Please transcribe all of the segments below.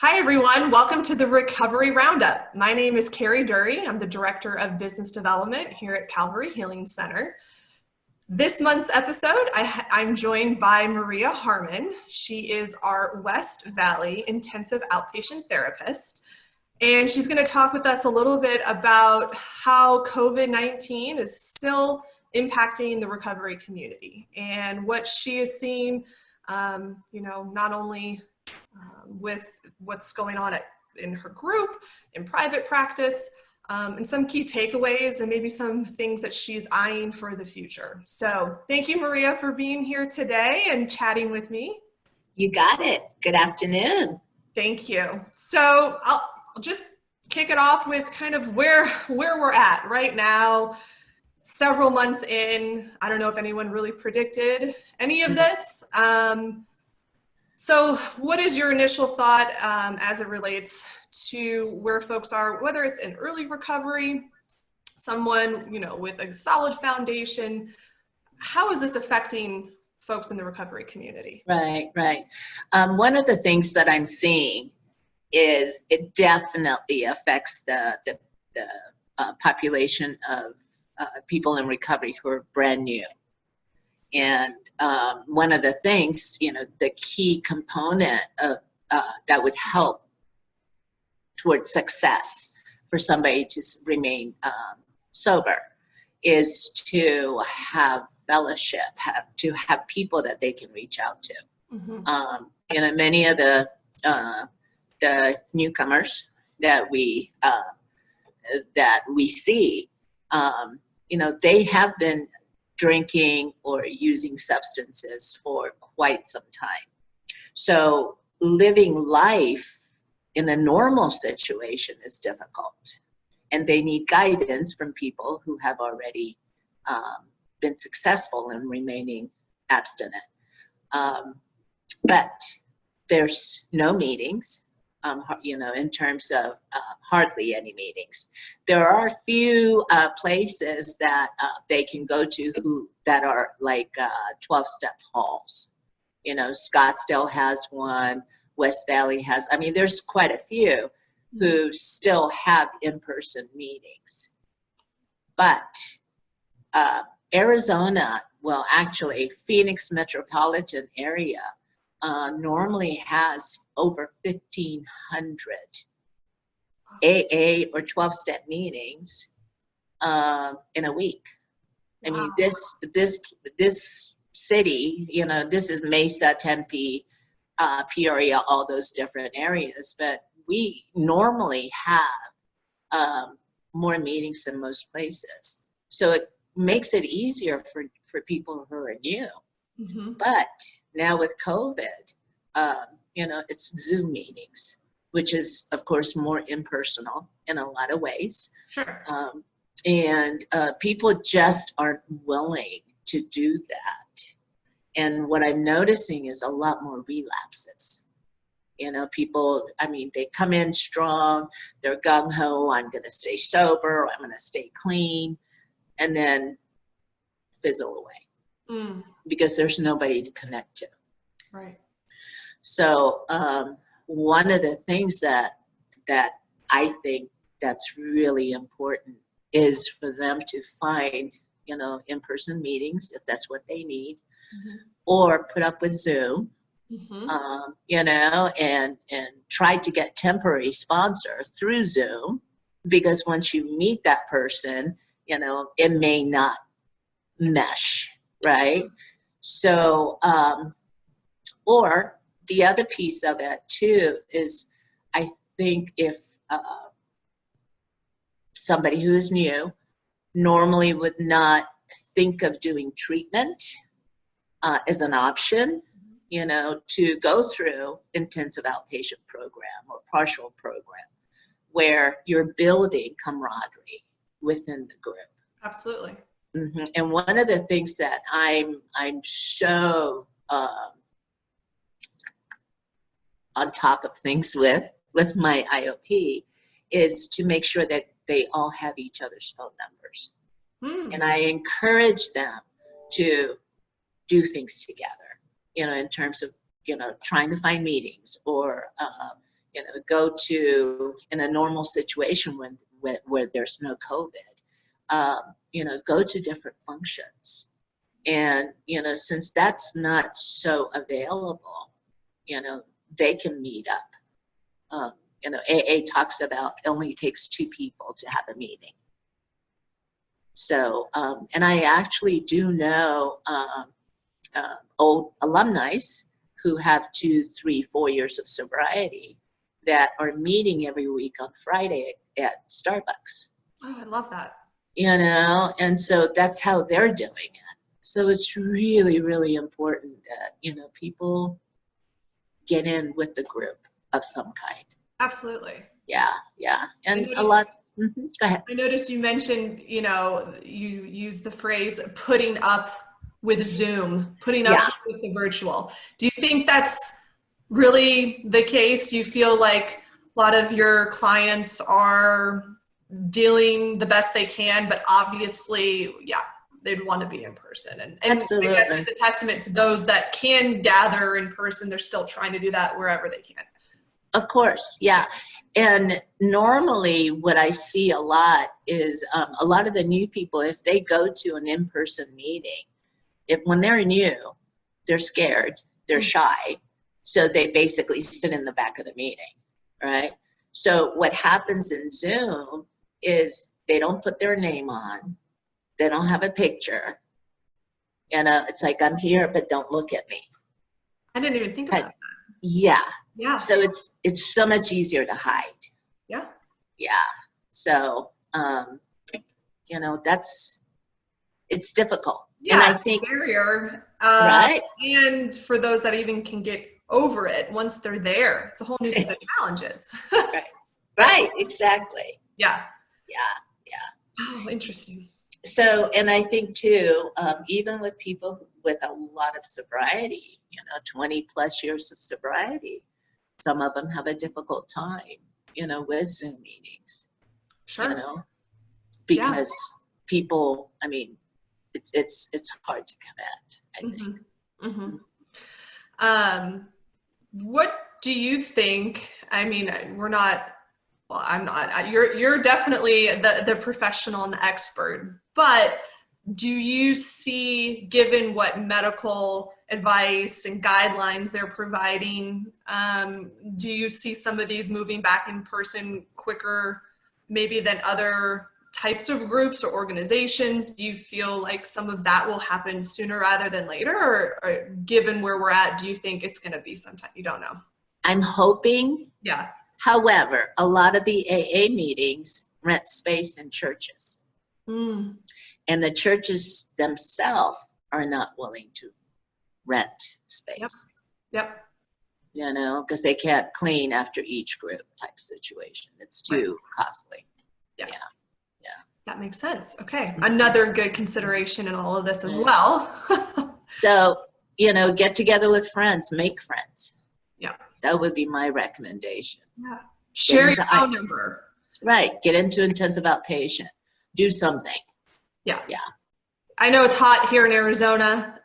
Hi, everyone. Welcome to the Recovery Roundup. My name is Carrie Dury. I'm the Director of Business Development here at Calvary Healing Center. This month's episode, I'm joined by Maria Harmon. She is our West Valley Intensive Outpatient Therapist, and she's going to talk with us a little bit about how COVID-19 is still impacting the recovery community and what she has seen, not only with what's going on in her group, in private practice, and some key takeaways and maybe some things that she's eyeing for the future. So thank you, Maria, for being here today and chatting with me. You got it. Good afternoon. Thank you. So I'll just kick it off with kind of where we're at right now. Several months in, I don't know if anyone really predicted any of this. So what is your initial thought as it relates to where folks are, whether it's in early recovery, someone, with a solid foundation? How is this affecting folks in the recovery community? Right. One of the things that I'm seeing is it definitely affects the population of people in recovery who are brand new. And one of the things, the key component of that would help towards success for somebody to remain sober is to have fellowship, to have people that they can reach out to. Mm-hmm. Many of the newcomers that we see, they have been drinking or using substances for quite some time. So living life in a normal situation is difficult, and they need guidance from people who have already been successful in remaining abstinent. But there's no meetings, in terms of hardly any meetings. There are a few places that they can go to that are like 12-step halls. Scottsdale has one, West Valley has, there's quite a few who still have in-person meetings. But Arizona, well, actually, Phoenix metropolitan area normally has over 1,500 AA or 12-step meetors in a week. Wow. This city, this is Mesa, Tempe, Peoria, all those different areas, but we normally have more meetings than most places. So it makes it easier for people who are new. Mm-hmm. But now with COVID, it's Zoom meetings, which is, of course, more impersonal in a lot of ways. Sure. And people just aren't willing to do that. And what I'm noticing is a lot more relapses. People, they come in strong, they're gung-ho, I'm going to stay sober, I'm going to stay clean, and then fizzle away. Because there's nobody to connect to. Right. So one of the things that I think that's really important is for them to find, in-person meetings if that's what they need, mm-hmm. or put up with Zoom, mm-hmm. And try to get temporary sponsor through Zoom, because once you meet that person, it may not mesh. Right. So, or the other piece of it too is, I think if somebody who is new normally would not think of doing treatment as an option, to go through intensive outpatient program or partial program where you're building camaraderie within the group. Absolutely. Mm-hmm. And one of the things that I'm so on top of things with my IOP is to make sure that they all have each other's phone numbers. And I encourage them to do things together, in terms of, trying to find meetings or, go to, in a normal situation where there's no COVID, go to different functions. And, since that's not so available, they can meet up. AA talks about it only takes 2 people to have a meeting. So, and I actually do know old alumni who have 2, 3, 4 years of sobriety that are meeting every week on Friday at Starbucks. Oh, I love that. And so that's how they're doing it. So it's really, really important that, people get in with the group of some kind. Absolutely. Yeah. And a lot. Go ahead. I noticed you mentioned, you used the phrase putting up with Zoom, putting up with the virtual. Do you think that's really the case? Do you feel like a lot of your clients are dealing the best they can, but obviously, they'd want to be in person? And Absolutely. I guess it's a testament to those that can gather in person. They're still trying to do that wherever they can. Of course, yeah. And normally what I see a lot is a lot of the new people, if they go to an in-person meeting, when they're new, they're scared, they're shy. So they basically sit in the back of the meeting, right? So what happens in Zoom is they don't put their name on. They don't have a picture. It's like, I'm here, but don't look at me. I didn't even think about that. Yeah. So it's so much easier to hide. Yeah. So, it's difficult. Yeah, and I think barrier. Right. And for those that even can get over it, once they're there, it's a whole new set of challenges. Right. Exactly. Yeah. Yeah. Oh, interesting. So, and I think too, even with people with a lot of sobriety, 20 plus years of sobriety, some of them have a difficult time, with Zoom meetings. Sure. Because people, it's hard to connect, I think. What do you think? I'm not. You're definitely the professional and the expert, but do you see, given what medical advice and guidelines they're providing, do you see some of these moving back in person quicker maybe than other types of groups or organizations? Do you feel like some of that will happen sooner rather than later, or given where we're at, do you think it's going to be sometime? You don't know. I'm hoping. Yeah. However, a lot of the AA meetings rent space in churches. And the churches themselves are not willing to rent space. Yep. Because they can't clean after each group type situation. It's too costly. Yeah. That makes sense. Okay. Another good consideration in all of this as well. So, get together with friends, make friends. Yeah. That would be my recommendation. Yeah. Share your phone number. Right. Get into intensive outpatient. Do something. Yeah. I know it's hot here in Arizona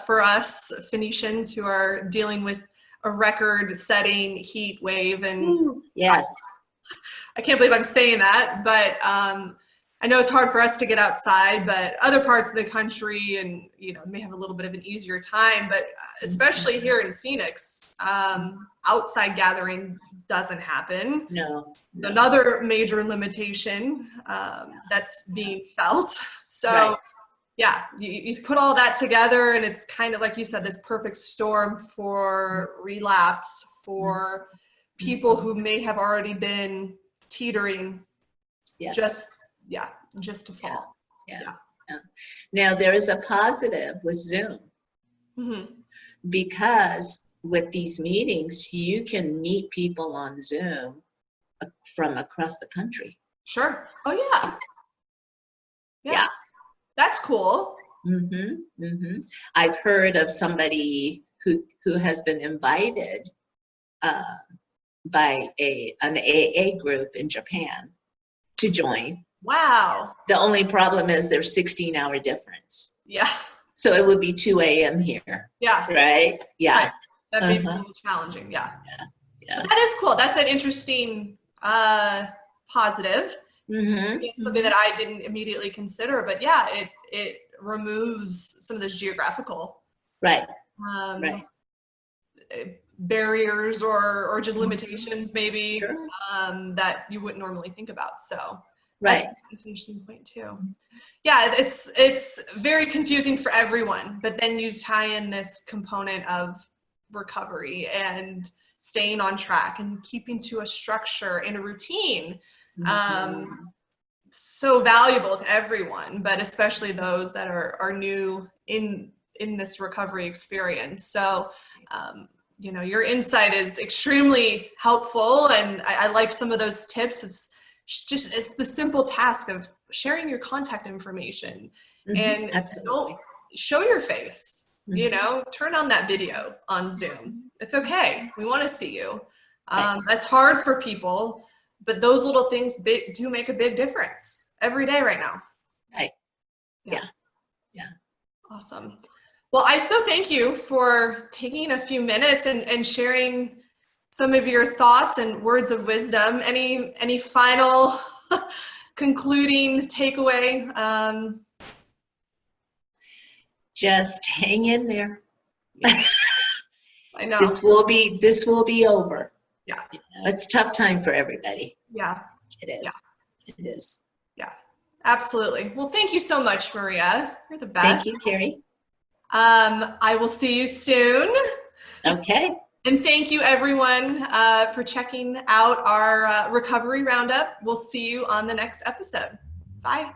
for us Phoenicians who are dealing with a record-setting heat wave. And yes. I can't believe I'm saying that, but I know it's hard for us to get outside, but other parts of the country and, may have a little bit of an easier time, but especially here in Phoenix, outside gathering doesn't happen. No. Another major limitation that's being felt. So you put all that together and it's kind of, like you said, this perfect storm for relapse, for people who may have already been teetering. Yes. Just to fall. Yeah. Now there is a positive with Zoom because with these meetings, you can meet people on Zoom from across the country. Sure. Oh yeah. That's cool. I've heard of somebody who has been invited by an AA group in Japan to join. Wow. The only problem is there's 16-hour difference. Yeah. So it would be 2 a.m. here. Yeah. Right? Yeah. Right. That'd be a little challenging. Yeah. Yeah. But that is cool. That's an interesting positive. It's something that I didn't immediately consider, but yeah, it removes some of those geographical Right. um, barriers or just limitations maybe Sure. that you wouldn't normally think about. So Right. that's an interesting point too. Yeah, it's very confusing for everyone, but then you tie in this component of recovery and staying on track and keeping to a structure and a routine. So valuable to everyone, but especially those that are new in this recovery experience. So you know, your insight is extremely helpful, and I like some of those tips. It's just it's the simple task of sharing your contact information and Absolutely. don't show your face. You know, turn on that video on Zoom. It's okay. We want to see you. That's hard for people, but those little things do make a big difference every day right now. Right. Yeah. Awesome. Well, I so thank you for taking a few minutes and sharing some of your thoughts and words of wisdom. Any final concluding takeaway? Just hang in there. I know. This will be over. Yeah. You know, it's a tough time for everybody. Yeah. It is. Yeah. It is. Yeah. Absolutely. Well, thank you so much, Maria. You're the best. Thank you, Carrie. I will see you soon. Okay. And thank you, everyone, for checking out our recovery roundup. We'll see you on the next episode. Bye.